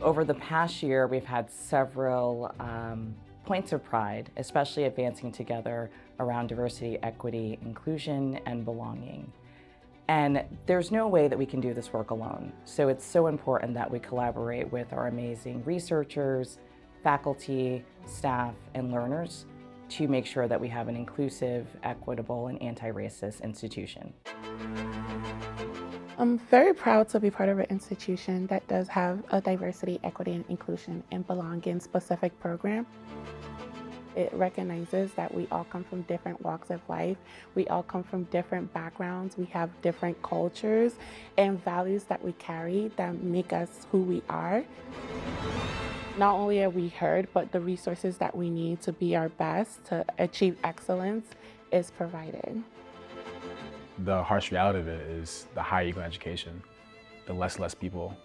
Over the past year, we've had several points of pride, especially advancing together around diversity, equity, inclusion, and belonging. And there's no way that we can do this work alone. So it's so important that we collaborate with our amazing researchers, faculty, staff, and learners to make sure that we have an inclusive, equitable, and anti-racist institution. I'm very proud to be part of an institution that does have a diversity, equity, and inclusion and belonging specific program. It recognizes that we all come from different walks of life. We all come from different backgrounds. We have different cultures and values that we carry that make us who we are. Not only are we heard, but the resources that we need to be our best, to achieve excellence, is provided. The harsh reality of it is the higher you go in education, the less people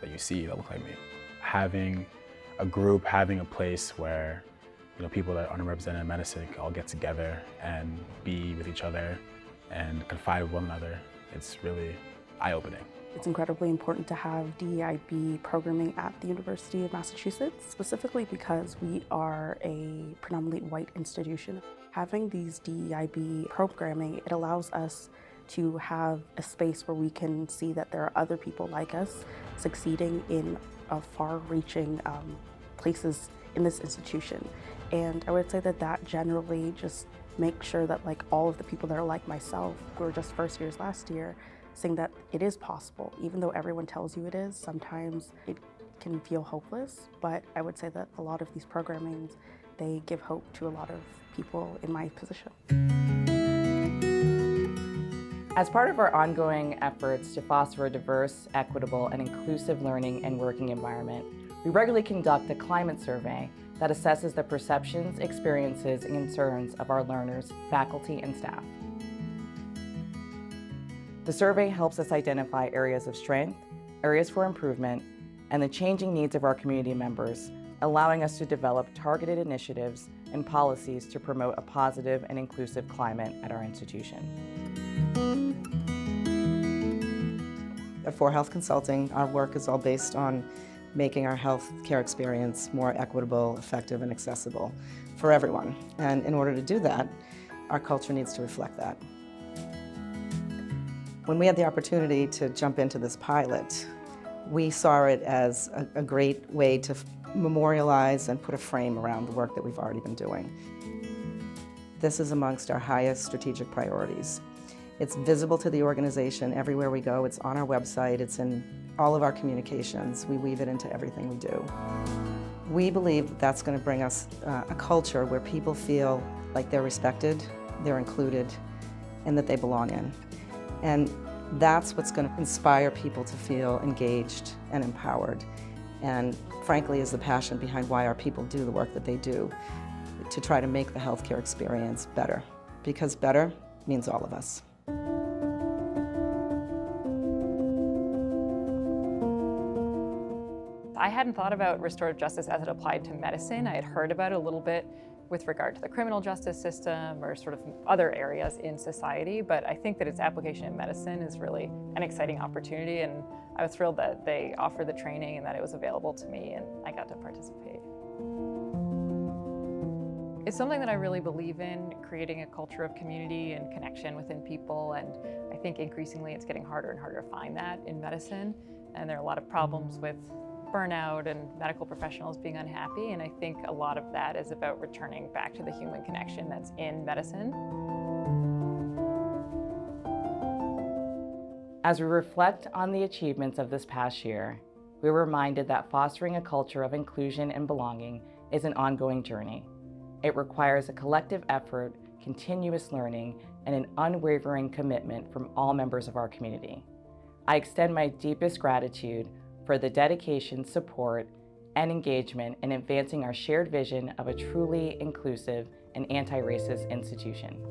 that you see that look like me. Having a group, having a place where people that are underrepresented in medicine can all get together and be with each other and confide with one another, it's really eye-opening. It's incredibly important to have DEIB programming at the University of Massachusetts, specifically because we are a predominantly white institution. Having these DEIB programming, it allows us to have a space where we can see that there are other people like us succeeding in far-reaching places in this institution. And I would say that generally just makes sure that all of the people that are like myself, who were just first years last year, saying that it is possible. Even though everyone tells you it is, sometimes it can feel hopeless, but I would say that a lot of these programmings, they give hope to a lot of people in my position. As part of our ongoing efforts to foster a diverse, equitable, and inclusive learning and working environment, we regularly conduct a climate survey that assesses the perceptions, experiences, and concerns of our learners, faculty, and staff. The survey helps us identify areas of strength, areas for improvement, and the changing needs of our community members, allowing us to develop targeted initiatives and policies to promote a positive and inclusive climate at our institution. At 4Health Consulting, our work is all based on making our health care experience more equitable, effective, and accessible for everyone. And in order to do that, our culture needs to reflect that. When we had the opportunity to jump into this pilot, we saw it as a great way to memorialize and put a frame around the work that we've already been doing. This is amongst our highest strategic priorities. It's visible to the organization everywhere we go. It's on our website. It's in all of our communications. We weave it into everything we do. We believe that that's going to bring us a culture where people feel like they're respected, they're included, and that they belong in. And that's what's going to inspire people to feel engaged and empowered. And frankly, is the passion behind why our people do the work that they do, to try to make the healthcare experience better. Because better means all of us. I hadn't thought about restorative justice as it applied to medicine. I had heard about it a little bit with regard to the criminal justice system or sort of other areas in society, but I think that its application in medicine is really an exciting opportunity, and I was thrilled that they offered the training and that it was available to me and I got to participate. It's something that I really believe in, creating a culture of community and connection within people, and I think increasingly it's getting harder and harder to find that in medicine, and there are a lot of problems with burnout and medical professionals being unhappy, and I think a lot of that is about returning back to the human connection that's in medicine. As we reflect on the achievements of this past year, we were reminded that fostering a culture of inclusion and belonging is an ongoing journey. It requires a collective effort, continuous learning, and an unwavering commitment from all members of our community. I extend my deepest gratitude for the dedication, support, and engagement in advancing our shared vision of a truly inclusive and anti-racist institution.